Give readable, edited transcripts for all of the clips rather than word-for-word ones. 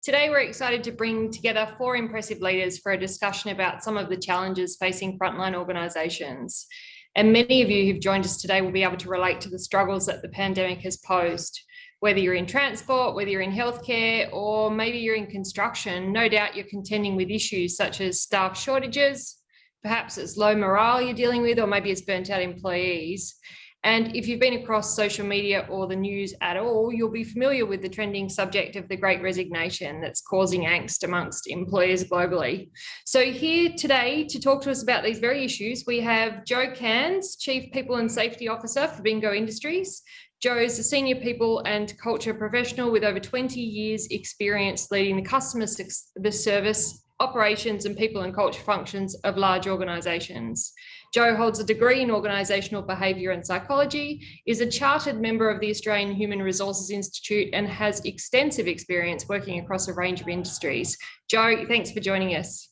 Today, we're excited to bring together 4 impressive leaders for a discussion about some of the challenges facing frontline organisations. And many of you who've joined us today will be able to relate to the struggles that the pandemic has posed. Whether you're in transport, whether you're in healthcare, or maybe you're in construction, no doubt you're contending with issues such as staff shortages, perhaps it's low morale you're dealing with, or maybe it's burnt out employees. And if you've been across social media or the news at all, you'll be familiar with the trending subject of the Great Resignation that's causing angst amongst employers globally. So here today to talk to us about these very issues, we have Joe Cairns, Chief People and Safety Officer for Bingo Industries. Joe is a senior people and culture professional with over 20 years experience leading the customer service, operations and people and culture functions of large organisations. Joe holds a degree in organisational behaviour and psychology, is a chartered member of the Australian Human Resources Institute and has extensive experience working across a range of industries. Joe, thanks for joining us.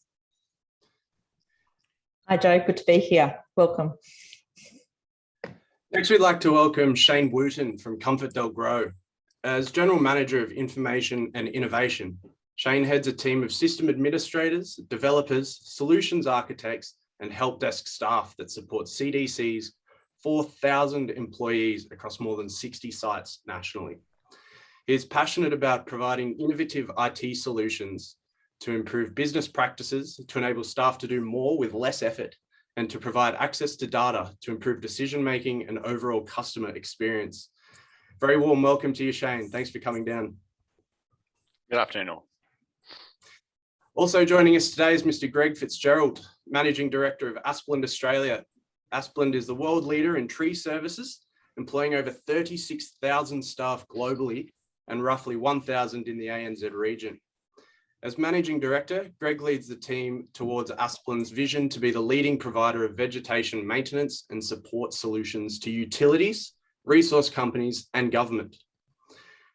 Hi Joe, good to be here. Welcome. Next, we'd like to welcome Shane Wooten from Comfort Del Grow. As General Manager of Information and Innovation, Shane heads a team of system administrators, developers, solutions architects, and help desk staff that support CDC's 4,000 employees across more than 60 sites nationally. He is passionate about providing innovative IT solutions to improve business practices, to enable staff to do more with less effort, and to provide access to data to improve decision-making and overall customer experience. Very warm welcome to you, Shane. Thanks for coming down. Good afternoon all. Also joining us today is Mr. Greg Fitzgerald, Managing Director of Asplund Australia. Asplund is the world leader in tree services, employing over 36,000 staff globally and roughly 1,000 in the ANZ region. As Managing Director, Greg leads the team towards Asplund's vision to be the leading provider of vegetation maintenance and support solutions to utilities, resource companies, and government.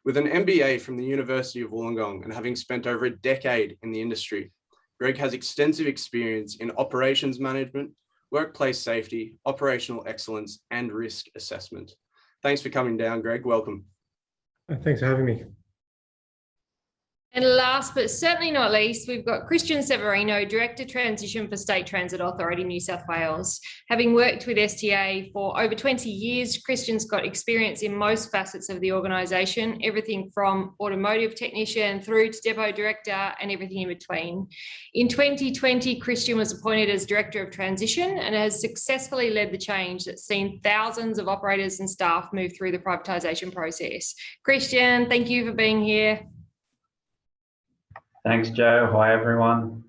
With an MBA from the University of Wollongong and having spent over a decade in the industry, Greg has extensive experience in operations management, workplace safety, operational excellence, and risk assessment. Thanks for coming down, Greg. Welcome. Thanks for having me. And last but certainly not least, we've got Christian Severino, Director Transition for State Transit Authority, New South Wales. Having worked with STA for over 20 years, Christian's got experience in most facets of the organisation, everything from automotive technician through to depot director and everything in between. In 2020, Christian was appointed as Director of Transition and has successfully led the change that's seen thousands of operators and staff move through the privatisation process. Christian, thank you for being here. Thanks, Joe. Hi, everyone.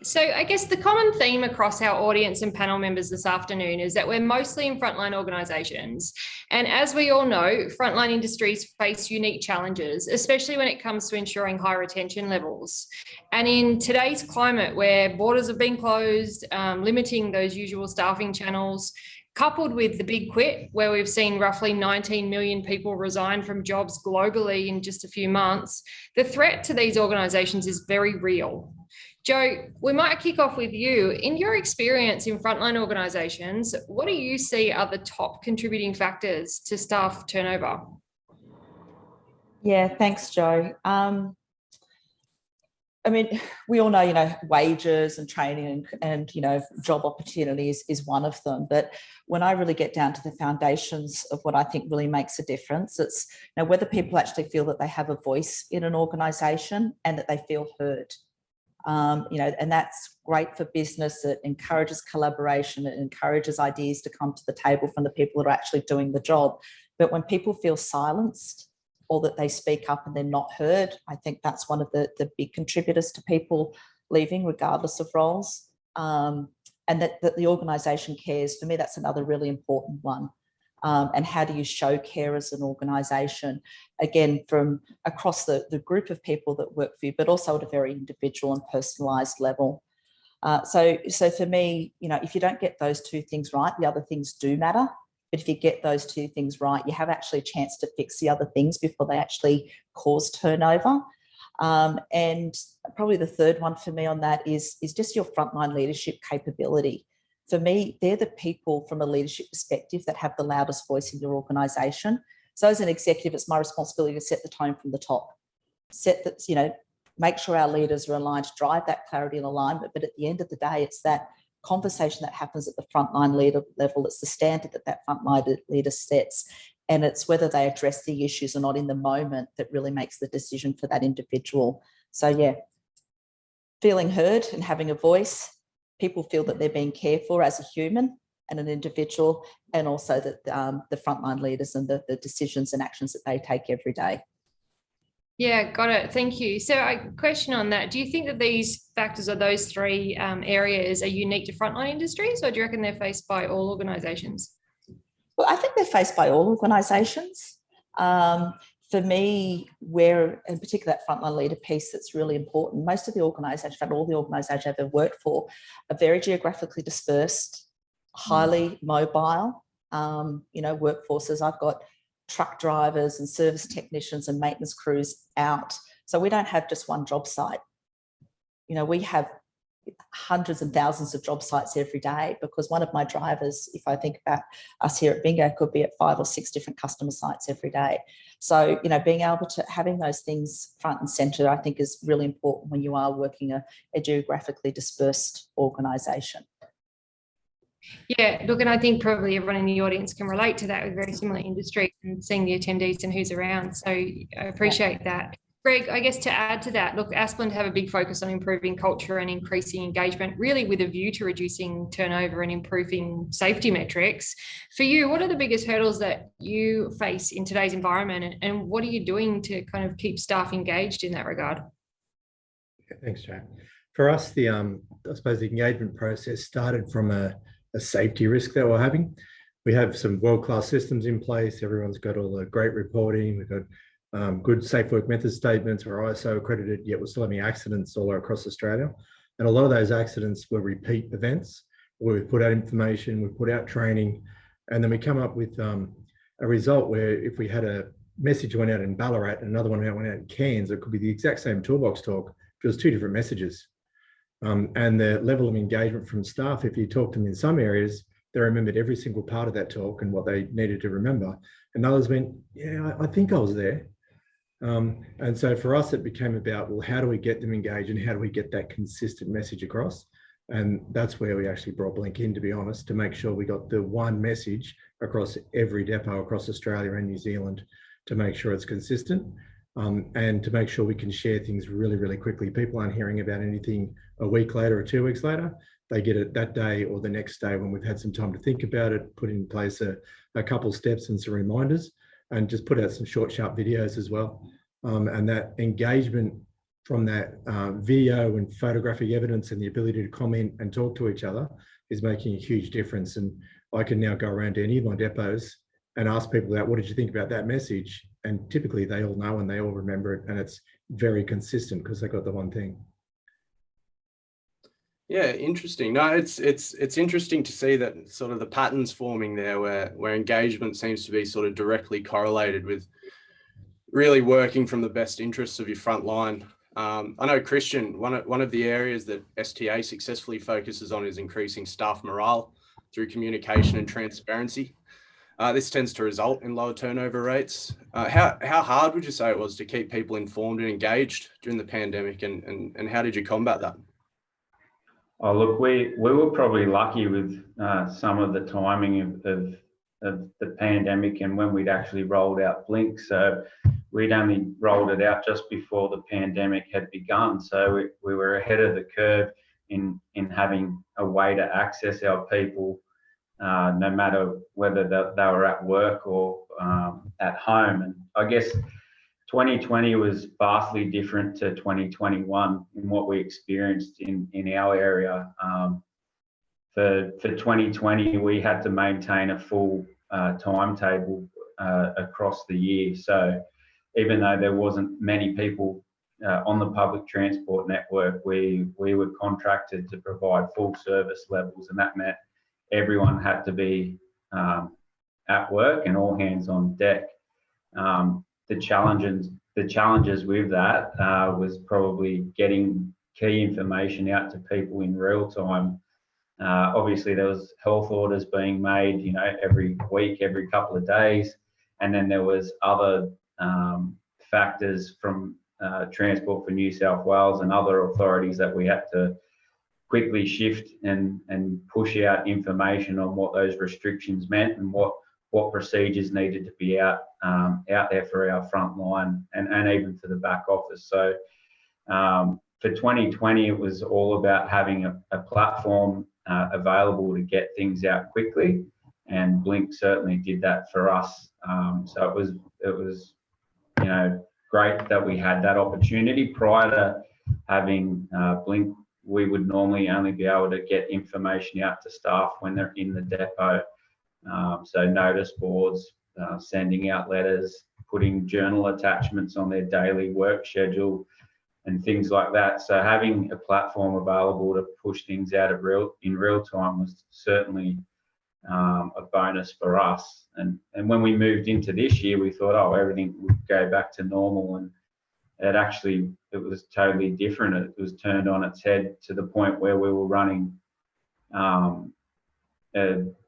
So I guess the common theme across our audience and panel members this afternoon is that we're mostly in frontline organisations. And as we all know, frontline industries face unique challenges, especially when it comes to ensuring high retention levels. And in today's climate where borders have been closed, limiting those usual staffing channels, coupled with the big quit, where we've seen roughly 19 million people resign from jobs globally in just a few months, the threat to these organisations is very real. Joe, we might kick off with you. In your experience in frontline organisations, what do you see are the top contributing factors to staff turnover? Yeah, thanks, Joe. I mean, we all know, wages and training and job opportunities is one of them. But when I really get down to the foundations of what I think really makes a difference, it's whether people actually feel that they have a voice in an organisation and that they feel heard. And that's great for business. It encourages collaboration. It encourages ideas to come to the table from the people that are actually doing the job. But when people feel silenced, or that they speak up and they're not heard, I think that's one of the big contributors to people leaving regardless of roles. And that the organisation cares. For me, that's another really important one. And how do you show care as an organisation? Again, from across the group of people that work for you, but also at a very individual and personalised level. So for me, if you don't get those two things right, the other things do matter. But if you get those two things right, you have actually a chance to fix the other things before they actually cause turnover. And probably the third one for me on that is just your frontline leadership capability. For me, they're the people from a leadership perspective that have the loudest voice in your organisation. So as an executive, it's my responsibility to set the tone from the top. set that, you know, make sure our leaders are aligned, drive that clarity and alignment. But at the end of the day, it's that conversation that happens at the frontline leader level. It's the standard that frontline leader sets. And it's whether they address the issues or not in the moment that really makes the decision for that individual. So yeah, feeling heard and having a voice, people feel that they're being cared for as a human and an individual, and also that the frontline leaders and the decisions and actions that they take every day. Yeah, got it. Thank you. So a question on that. Do you think that these factors or those three areas are unique to frontline industries, or do you reckon they're faced by all organisations? Well, I think they're faced by all organisations. For me, where in particular that frontline leader piece that's really important, most of the organisations, in fact, all the organisations I've ever worked for are very geographically dispersed, highly mobile, workforces. I've got truck drivers and service technicians and maintenance crews out. So we don't have just one job site. You know, we have hundreds and thousands of job sites every day, because one of my drivers, if I think about us here at Bingo, could be at 5 or 6 different customer sites every day. So, you know, being able to having those things front and centre, I think is really important when you are working a geographically dispersed organisation. Yeah, look, and I think probably everyone in the audience can relate to that with very similar industries and seeing the attendees and who's around. So I appreciate that. Greg, I guess to add to that, look, Asplund have a big focus on improving culture and increasing engagement, really with a view to reducing turnover and improving safety metrics. For you, what are the biggest hurdles that you face in today's environment, and what are you doing to kind of keep staff engaged in that regard? Yeah, thanks, Jack. For us, I suppose the engagement process started from a safety risk that we're having. We have some world-class systems in place. Everyone's got all the great reporting. We've got good safe work method statements. We're ISO accredited, yet we're still having accidents all across Australia. And a lot of those accidents were repeat events where we put out information, we put out training, and then we come up with a result where if we had a message went out in Ballarat and another one went out in Cairns, it could be the exact same toolbox talk, but it was 2 different messages. And the level of engagement from staff, if you talk to them in some areas, they remembered every single part of that talk and what they needed to remember. And others went, yeah, I think I was there. And so for us, it became about, well, how do we get them engaged and how do we get that consistent message across? And that's where we actually brought Blink in, to be honest, to make sure we got the one message across every depot across Australia and New Zealand to make sure it's consistent. And to make sure we can share things really, really quickly. People aren't hearing about anything a week later or 2 weeks later. They get it that day or the next day when we've had some time to think about it, put in place a couple steps and some reminders, and just put out some short, sharp videos as well. And that engagement from that video and photographic evidence and the ability to comment and talk to each other is making a huge difference. And I can now go around to any of my depots and ask people about, what did you think about that message? And typically they all know and they all remember it, and it's very consistent because they got the one thing. Yeah, interesting. No, it's interesting to see that sort of the patterns forming there where engagement seems to be sort of directly correlated with really working from the best interests of your front line. I know, Christian, one of the areas that STA successfully focuses on is increasing staff morale through communication and transparency. This tends to result in lower turnover rates. How hard would you say it was to keep people informed and engaged during the pandemic, and how did you combat that? Oh, look, we were probably lucky with some of the timing of the pandemic and when we'd actually rolled out Blink. So we'd only rolled it out just before the pandemic had begun. So we were ahead of the curve in having a way to access our people, no matter whether they were at work or at home. And I guess 2020 was vastly different to 2021 in what we experienced in our area. For 2020, we had to maintain a full timetable across the year. So even though there wasn't many people on the public transport network, we were contracted to provide full service levels, and that meant everyone had to be at work and all hands on deck. The challenges with that was probably getting key information out to people in real time. Obviously, there was health orders being made, every week, every couple of days, and then there was other factors from Transport for New South Wales and other authorities that we had to quickly shift and push out information on what those restrictions meant and what procedures needed to be out there for our front line and even for the back office. So for 2020, it was all about having a platform available to get things out quickly, and Blink certainly did that for us. So it was great that we had that opportunity. Prior to having Blink, we would normally only be able to get information out to staff when they're in the depot. So notice boards, sending out letters, putting journal attachments on their daily work schedule and things like that. So having a platform available to push things out in real time was certainly a bonus for us. And when we moved into this year, we thought, oh, everything would go back to normal, and it was totally different. It was turned on its head to the point where we were running a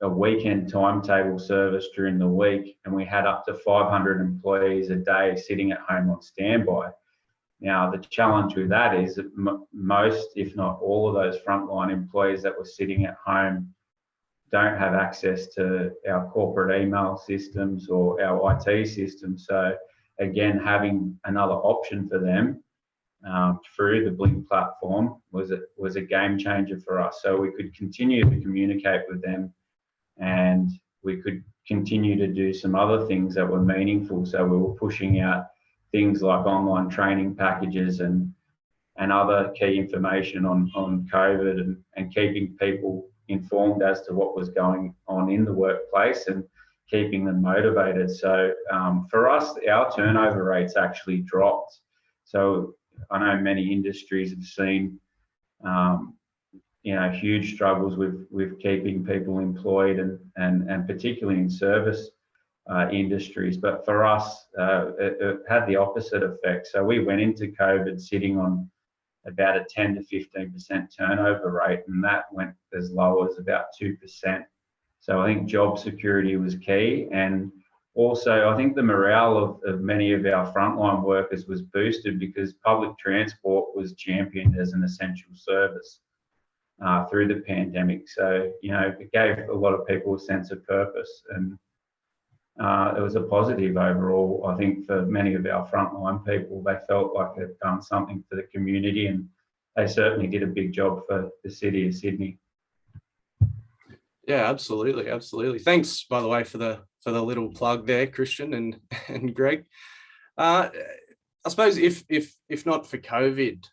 weekend timetable service during the week, and we had up to 500 employees a day sitting at home on standby. Now, the challenge with that is that most, if not all of those frontline employees that were sitting at home don't have access to our corporate email systems or our IT systems. So again, having another option for them through the Blink platform was a game changer for us. So we could continue to communicate with them, and we could continue to do some other things that were meaningful. So we were pushing out things like online training packages and other key information on COVID and keeping people informed as to what was going on in the workplace and keeping them motivated. So for us, our turnover rates actually dropped. So I know many industries have seen huge struggles with keeping people employed and particularly in service industries. But for us, it had the opposite effect. So we went into COVID sitting on about a 10 to 15% turnover rate, and that went as low as about 2%. So I think job security was key, and also I think the morale of many of our frontline workers was boosted because public transport was championed as an essential service through the pandemic. So it gave a lot of people a sense of purpose, and it was a positive overall. I think for many of our frontline people, they felt like they'd done something for the community, and they certainly did a big job for the city of Sydney. Yeah, absolutely, absolutely. Thanks, by the way, for the little plug there, Christian and Greg. I suppose if not for COVID,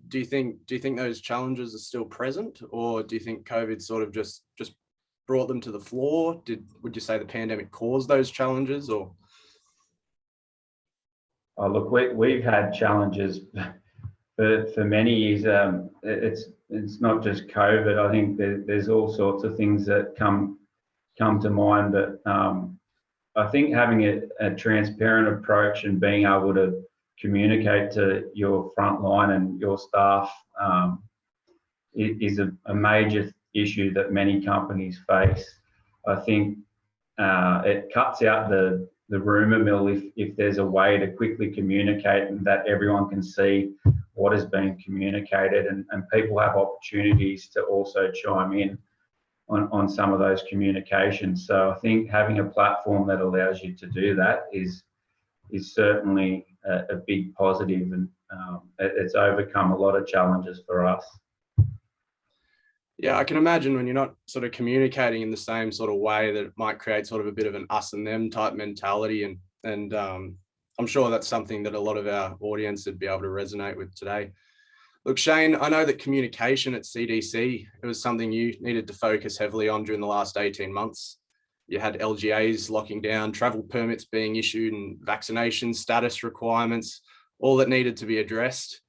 do you think those challenges are still present, or do you think COVID sort of just brought them to the floor? Would you say the pandemic caused those challenges, or? Oh, look, we've had challenges for many years. It's not just COVID. I think there's all sorts of things that come to mind, but I think having a transparent approach and being able to communicate to your frontline and your staff is a major issue that many companies face. I think it cuts out the rumour mill if there's a way to quickly communicate and that everyone can see what is being communicated, and people have opportunities to also chime in on some of those communications. So I think having a platform that allows you to do that is certainly a big positive, and it's overcome a lot of challenges for us. Yeah, I can imagine when you're not sort of communicating in the same sort of way, that it might create sort of a bit of an us and them type mentality, and I'm sure that's something that a lot of our audience would be able to resonate with today. Look, Shane, I know that communication at CDC, it was something you needed to focus heavily on during the last 18 months. You had LGAs locking down, travel permits being issued, and vaccination status requirements, all that needed to be addressed.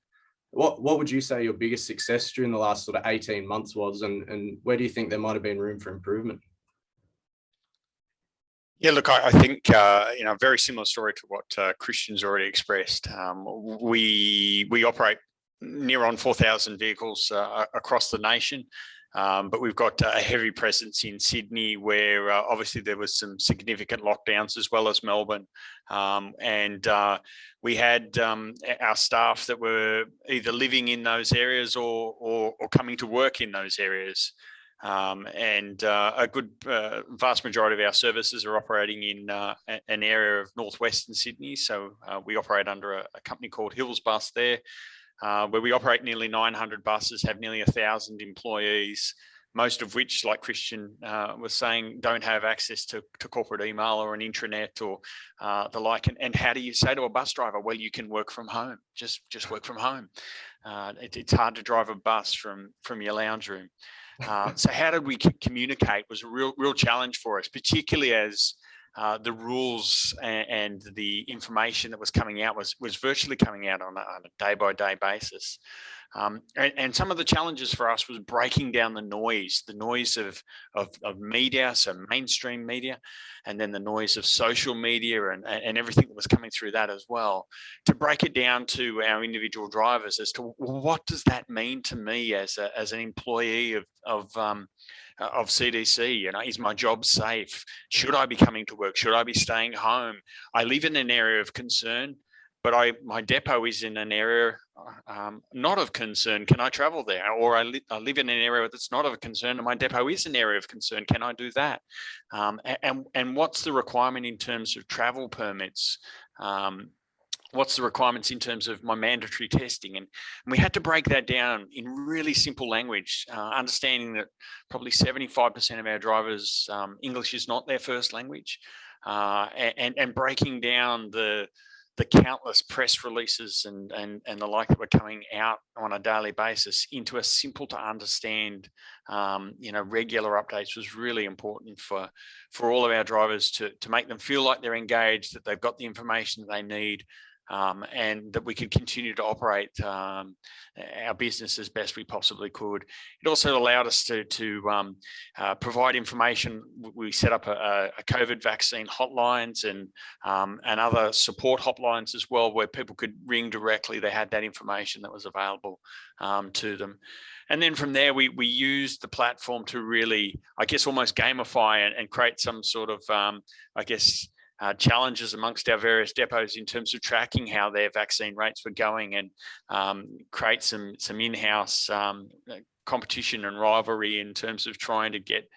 What would you say your biggest success during the last sort of 18 months was, and where do you think there might have been room for improvement? Yeah, look, I think, a very similar story to what Christian's already expressed. We operate near on 4,000 vehicles across the nation. But we've got a heavy presence in Sydney, where obviously there was some significant lockdowns, as well as Melbourne. We had our staff that were either living in those areas or coming to work in those areas. A good vast majority of our services are operating in an area of northwestern Sydney. So we operate under a company called Hills Bus there, where we operate nearly 900 buses, have nearly 1,000 employees, most of which, like Christian was saying, don't have access to corporate email or an intranet or the like. And how do you say to a bus driver, well, you can work from home, just work from home. It's hard to drive a bus from your lounge room. So how did we communicate was a real challenge for us, particularly as the rules and the information that was coming out was virtually coming out on a day-by-day basis. And some of the challenges for us was breaking down the noise of media, so mainstream media, and then the noise of social media and everything that was coming through that as well, to break it down to our individual drivers as to what does that mean to me as an employee of CDC. You know, is my job safe? Should I be coming to work? Should I be staying home? I live in an area of concern, but my depot is in an area not of concern. Can I travel there? Or I live in an area that's not of concern, and my depot is an area of concern. Can I do that? And what's the requirement in terms of travel permits? What's the requirements in terms of my mandatory testing? And we had to break that down in really simple language, understanding that probably 75% of our drivers, English is not their first language, and breaking down the countless press releases and the like that were coming out on a daily basis into a simple to understand, regular updates was really important for all of our drivers to make them feel like they're engaged, that they've got the information that they need, and that we could continue to operate our business as best we possibly could. It also allowed us to provide information. We set up a COVID vaccine hotlines and other support hotlines as well, where people could ring directly. They had that information that was available to them. And then from there, we used the platform to really, I guess, almost gamify and create some sort of, challenges amongst our various depots in terms of tracking how their vaccine rates were going, and create some in-house competition and rivalry in terms of trying to get,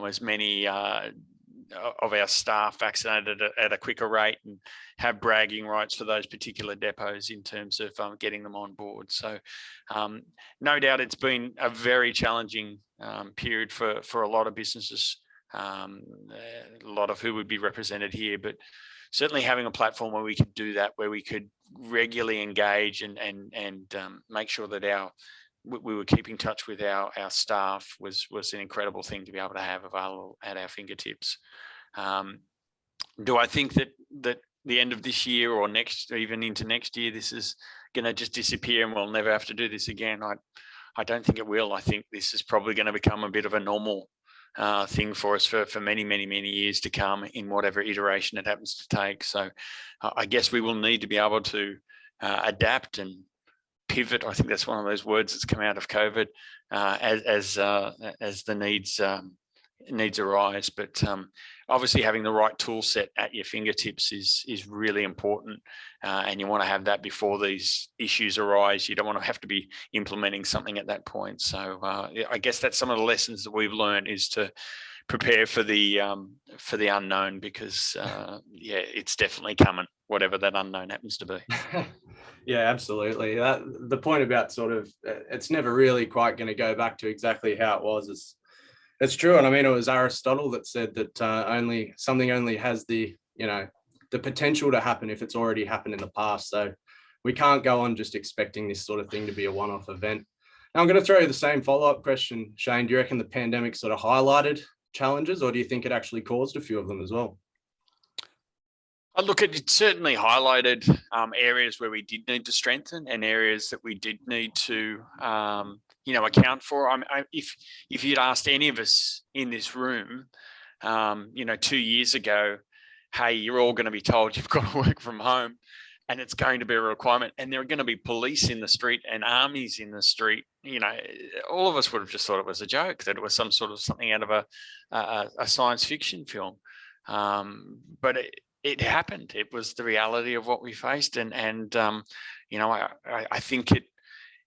as many of our staff vaccinated at a quicker rate, and have bragging rights for those particular depots in terms of getting them on board. So no doubt it's been a very challenging period for a lot of businesses. A lot of who would be represented here, but certainly having a platform where we could do that, where we could regularly engage and make sure that we were keeping touch with our staff was an incredible thing to be able to have available at our fingertips. Do I think that the end of this year or next, or even into next year, this is going to just disappear and we'll never have to do this again? I don't think it will. I think this is probably going to become a bit of a normal thing for us for many years to come, in whatever iteration it happens to take. So I guess we will need to be able to adapt and pivot. I think that's one of those words that's come out of COVID, as the needs arise. But obviously having the right tool set at your fingertips is really important, and you want to have that before these issues arise. You don't want to have to be implementing something at that point. So I guess that's some of the lessons that we've learned, is to prepare for the unknown, because it's definitely coming, whatever that unknown happens to be. Yeah, absolutely. The point about sort of it's never really quite going to go back to exactly how it was. It's true. And I mean, it was Aristotle that said that something only has the potential to happen if it's already happened in the past. So we can't go on just expecting this sort of thing to be a one-off event. Now I'm going to throw you the same follow-up question, Shane. Do you reckon the pandemic sort of highlighted challenges, or do you think it actually caused a few of them as well? Look, it certainly highlighted areas where we did need to strengthen, and areas that we did need to account for. If you'd asked any of us in this room, 2 years ago, hey, you're all going to be told you've got to work from home, and it's going to be a requirement, and there are going to be police in the street and armies in the street. You know, all of us would have just thought it was a joke, that it was something out of a science fiction film. But it happened. It was the reality of what we faced, and you know, I think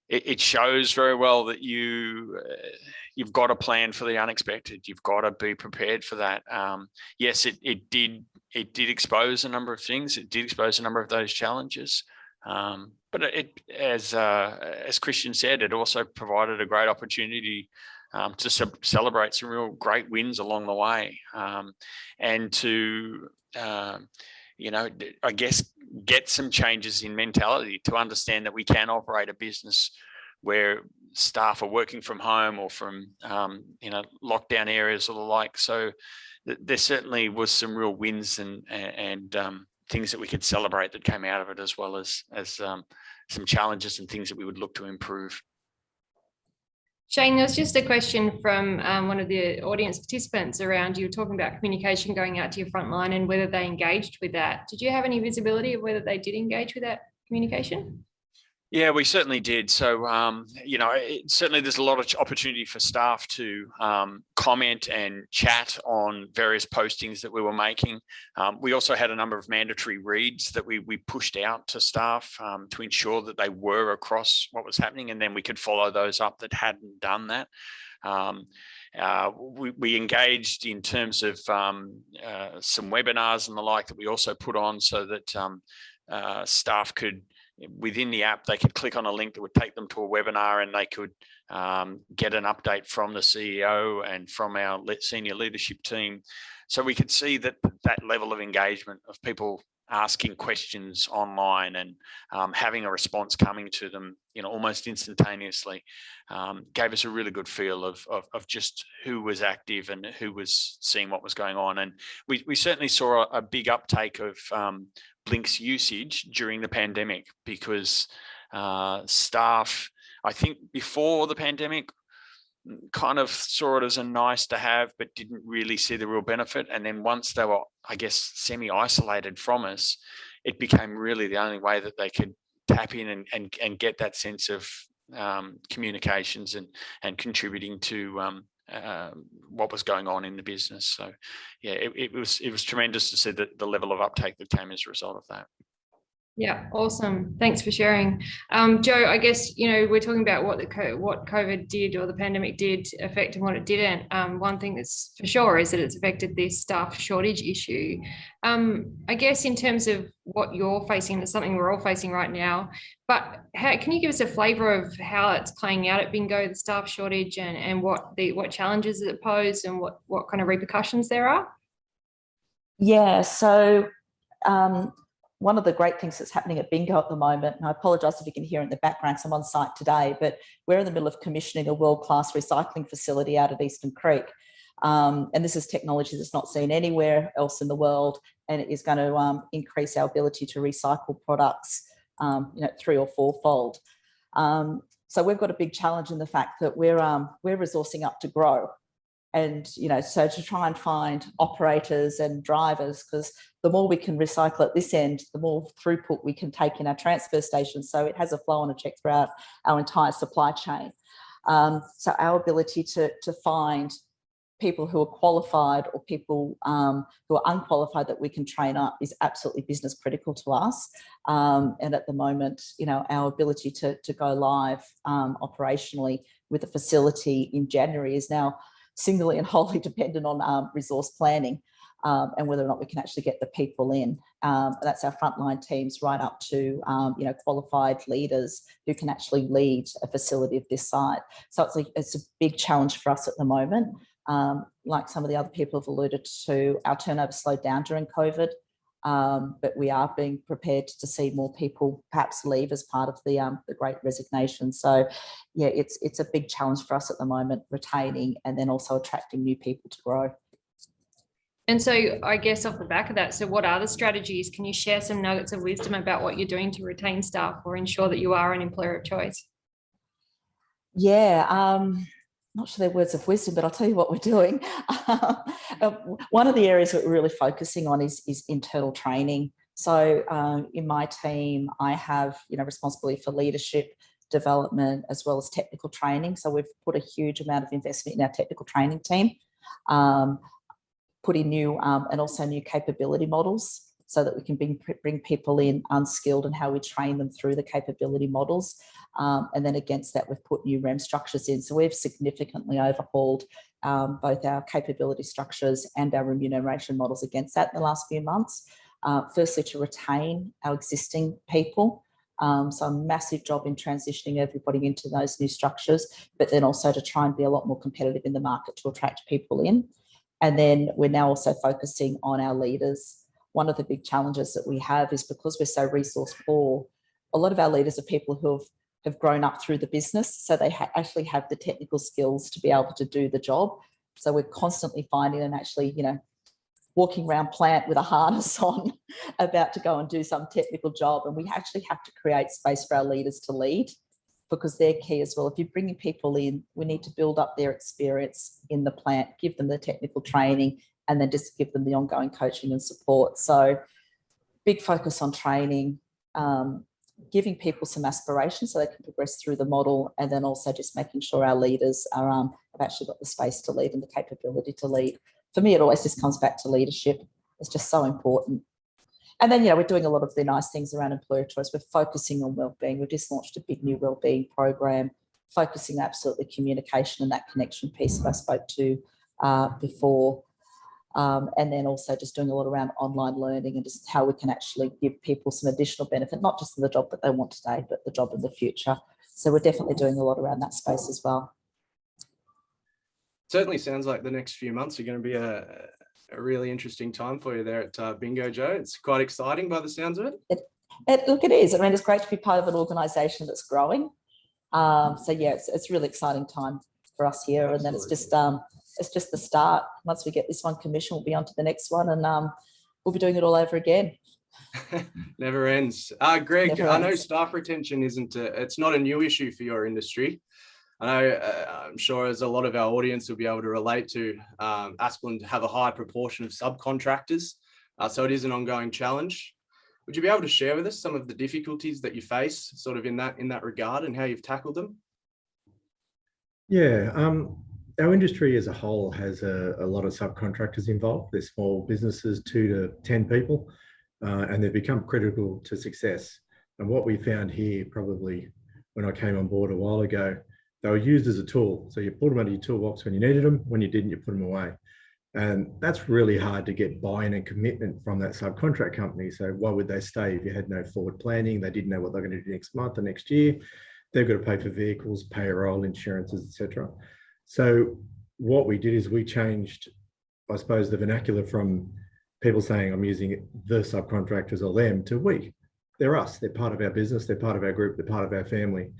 it shows very well that you've got to plan for the unexpected. You've got to be prepared for that. Yes, it did expose a number of things. It did expose a number of those challenges. But as Christian said, it also provided a great opportunity to celebrate some real great wins along the way, and to you know, I guess, get some changes in mentality to understand that we can operate a business where staff are working from home or from you know, lockdown areas or the like. So there certainly was some real wins and things that we could celebrate that came out of it, as well as some challenges and things that we would look to improve. Shane, there was just a question from one of the audience participants around, you were talking about communication going out to your frontline and whether they engaged with that. Did you have any visibility of whether they did engage with that communication? Yeah, we certainly did. So, you know, certainly there's a lot of opportunity for staff to comment and chat on various postings that we were making. We also had a number of mandatory reads that we pushed out to staff to ensure that they were across what was happening, and then we could follow those up that hadn't done that. We engaged in terms of some webinars and the like that we also put on, so that staff could, within the app, they could click on a link that would take them to a webinar, and they could get an update from the CEO and from our senior leadership team. So we could see that level of engagement of people asking questions online and having a response coming to them, you know, almost instantaneously, gave us a really good feel of just who was active and who was seeing what was going on. And we certainly saw a big uptake of Blink's usage during the pandemic, because staff, I think before the pandemic, kind of saw it as a nice to have, but didn't really see the real benefit. And then once they were, I guess, semi-isolated from us, it became really the only way that they could tap in and get that sense of communications and contributing to what was going on in the business. So yeah, it was tremendous to see the level of uptake that came as a result of that. Yeah, awesome. Thanks for sharing. Joe, I guess, you know, we're talking about what COVID did, or the pandemic did affect, and what it didn't. One thing that's for sure is that it's affected this staff shortage issue. I guess in terms of what you're facing, it's something we're all facing right now, but can you give us a flavour of how it's playing out at Bingo, the staff shortage, and what challenges it posed, and what kind of repercussions there are? Yeah, so one of the great things that's happening at Bingo at the moment, and I apologise if you can hear in the background, so I'm on site today, but we're in the middle of commissioning a world-class recycling facility out at Eastern Creek. And this is technology that's not seen anywhere else in the world, and it is going to increase our ability to recycle products, you know, 3- or 4-fold. So we've got a big challenge in the fact that we're resourcing up to grow. And, you know, so to try and find operators and drivers, because the more we can recycle at this end, the more throughput we can take in our transfer stations. So it has a flow and a check throughout our entire supply chain. So our ability to find people who are qualified, or people who are unqualified that we can train up, is absolutely business critical to us. And at the moment, you know, our ability to go live operationally with a facility in January is now singly and wholly dependent on resource planning, and whether or not we can actually get the people in. That's our frontline teams right up to you know, qualified leaders who can actually lead a facility of this size. So it's a big challenge for us at the moment. Like some of the other people have alluded to, our turnover slowed down during COVID, but we are being prepared to see more people perhaps leave as part of the Great Resignation. So yeah, it's a big challenge for us at the moment, retaining and then also attracting new people to grow. And so I guess off the back of that, so what are the strategies? Can you share some nuggets of wisdom about what you're doing to retain staff or ensure that you are an employer of choice? Yeah, not sure they're words of wisdom, but I'll tell you what we're doing. One of the areas that we're really focusing on is internal training So in my team, I have, responsibility for leadership development as well as technical training. So we've put a huge amount of investment in our technical training team, put in new and also new capability models so that we can bring people in unskilled and how we train them through the capability models. And then against that, we've put new REM structures in. So we've significantly overhauled both our capability structures and our remuneration models against that in the last few months. Firstly, to retain our existing people. So a massive job in transitioning everybody into those new structures, but then also to try and be a lot more competitive in the market to attract people in. And then we're now also focusing on our leaders. One of the big challenges that we have is because we're so resource poor, a lot of our leaders are people who have grown up through the business. So they actually have the technical skills to be able to do the job. So we're constantly finding them actually, walking around plant with a harness on, about to go and do some technical job. And we actually have to create space for our leaders to lead, because they're key as well. If you're bringing people in, we need to build up their experience in the plant, give them the technical training, and then just give them the ongoing coaching and support. So big focus on training, giving people some aspiration so they can progress through the model, and then also just making sure our leaders are have actually got the space to lead and the capability to lead. For me, it always just comes back to leadership. It's just so important. And then, we're doing a lot of the nice things around employer choice. We're focusing on wellbeing. We've just launched a big new wellbeing program, focusing absolutely communication and that connection piece that I spoke to before. And then also just doing a lot around online learning and just how we can actually give people some additional benefit, not just in the job that they want today, but the job in the future. So we're definitely doing a lot around that space as well. Certainly sounds like the next few months are going to be a really interesting time for you there at Bingo Joe. It's quite exciting by the sounds of it. Look, it is. I mean, it's great to be part of an organisation that's growing. So yeah, it's a really exciting time for us here. Absolutely. And then it's just the start. Once we get this one commission, we'll be on to the next one, and we'll be doing it all over again. Never ends. Greg, Never I know ends. staff retention it's not a new issue for your industry. I know, I'm sure as a lot of our audience will be able to relate to, Asplund have a high proportion of subcontractors, so it is an ongoing challenge. Would you be able to share with us some of the difficulties that you face sort of in that regard and how you've tackled them? Yeah, our industry as a whole has a lot of subcontractors involved. They're small businesses, 2 to 10 people, and they've become critical to success. And what we found here, probably when I came on board a while ago, they were used as a tool. So you put them under your toolbox when you needed them. When you didn't, you put them away. And that's really hard to get buy-in and commitment from that subcontract company. So why would they stay if you had no forward planning? They didn't know what they're going to do next month or next year. They've got to pay for vehicles, payroll, insurances, etc. So what we did is we changed, I suppose, the vernacular from people saying I'm using the subcontractors or them to we. They're us. They're part of our business. They're part of our group. They're part of our family.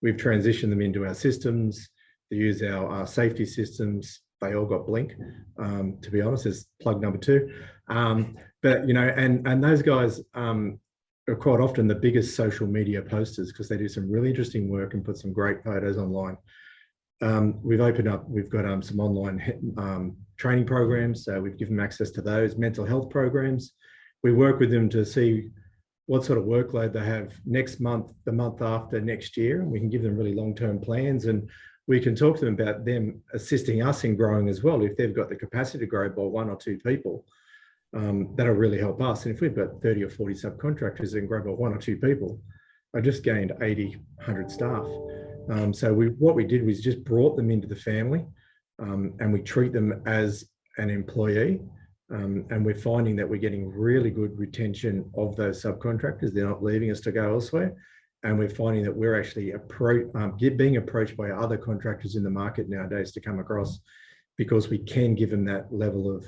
We've transitioned them into our systems. They use our safety systems. They all got Blink, to be honest, as plug number 2. But, and those guys are quite often the biggest social media posters because they do some really interesting work and put some great photos online. We've got some online training programs. So we've given them access to those mental health programs. We work with them to see what sort of workload they have next month, the month after, next year, and we can give them really long-term plans, and we can talk to them about them assisting us in growing as well. If they've got the capacity to grow by 1 or 2 people, that'll really help us. And if we've got 30 or 40 subcontractors and grow by 1 or 2 people, I just gained 80, 100 staff. So what we did was just brought them into the family, and we treat them as an employee. And we're finding that we're getting really good retention of those subcontractors. They're not leaving us to go elsewhere. And we're finding that we're actually being approached by other contractors in the market nowadays to come across, because we can give them that level of,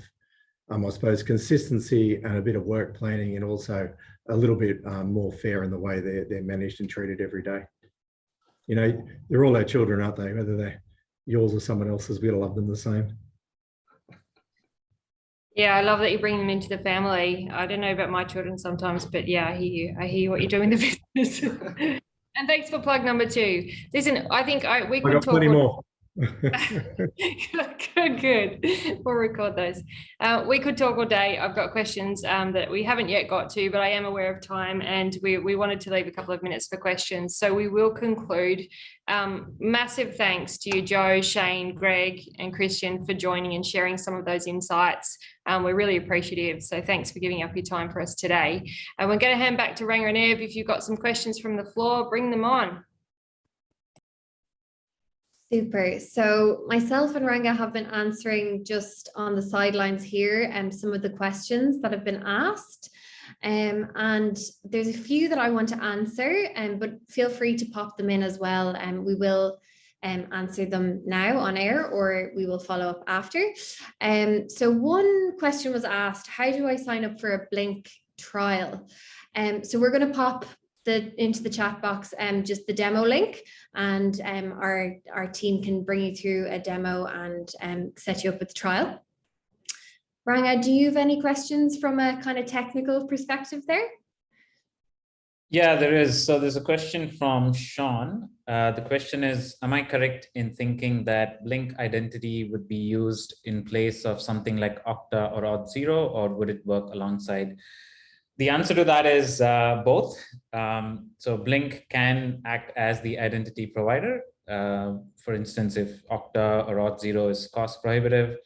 I suppose, consistency and a bit of work planning, and also a little bit more fair in the way they're managed and treated every day. They're all our children, aren't they? Whether they're yours or someone else's, we love them the same. Yeah, I love that you bring them into the family. I don't know about my children sometimes, but yeah, I hear you what you're doing in the business. And thanks for plug number 2. Listen, I think we could talk. Plenty more. Good. We'll record those. We could talk all day. I've got questions that we haven't yet got to, but I am aware of time, and we wanted to leave a couple of minutes for questions. So we will conclude. Massive thanks to you, Joe, Shane, Greg, and Christian for joining and sharing some of those insights. We're really appreciative. So thanks for giving up your time for us today. And we're going to hand back to Ranga and Ev. If you've got some questions from the floor, bring them on. Super. So myself and Ranga have been answering just on the sidelines here some of the questions that have been asked. And there's a few that I want to answer, but feel free to pop them in as well. And we will answer them now on air, or we will follow up after. So one question was asked, how do I sign up for a Blink trial? So we're going to pop into the chat box just the demo link, and our team can bring you through a demo and set you up with the trial. Ranga, do you have any questions from a kind of technical perspective there? Yeah, there is. So there's a question from Sean. The question is, am I correct in thinking that Blink identity would be used in place of something like Okta or Auth0, or would it work alongside? The answer to that is both. So Blink can act as the identity provider. For instance, if Okta or Auth0 is cost prohibitive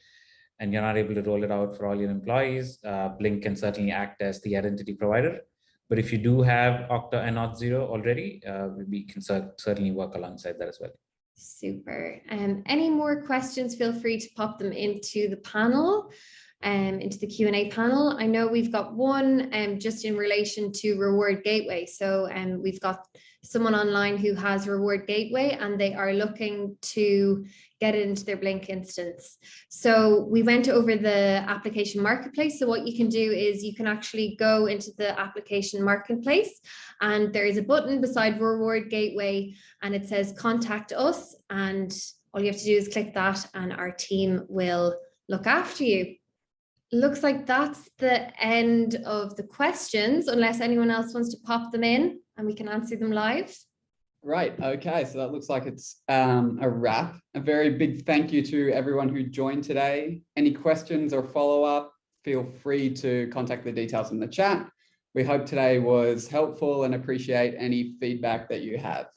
and you're not able to roll it out for all your employees, Blink can certainly act as the identity provider. But if you do have Okta and Auth0 already, we can certainly work alongside that as well. Super. Any more questions, feel free to pop them into the panel. Into the Q&A panel. I know we've got one just in relation to Reward Gateway. So we've got someone online who has Reward Gateway and they are looking to get it into their Blink instance. So we went over the application marketplace. So what you can do is you can actually go into the application marketplace, and there is a button beside Reward Gateway and it says contact us, and all you have to do is click that and our team will look after you. Looks like that's the end of the questions, unless anyone else wants to pop them in and we can answer them live. Right. Okay. So that looks like it's a wrap. A very big thank you to everyone who joined today. Any questions or follow-up, feel free to contact the details in the chat. We hope today was helpful and appreciate any feedback that you have.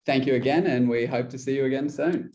Thank you again, and we hope to see you again soon.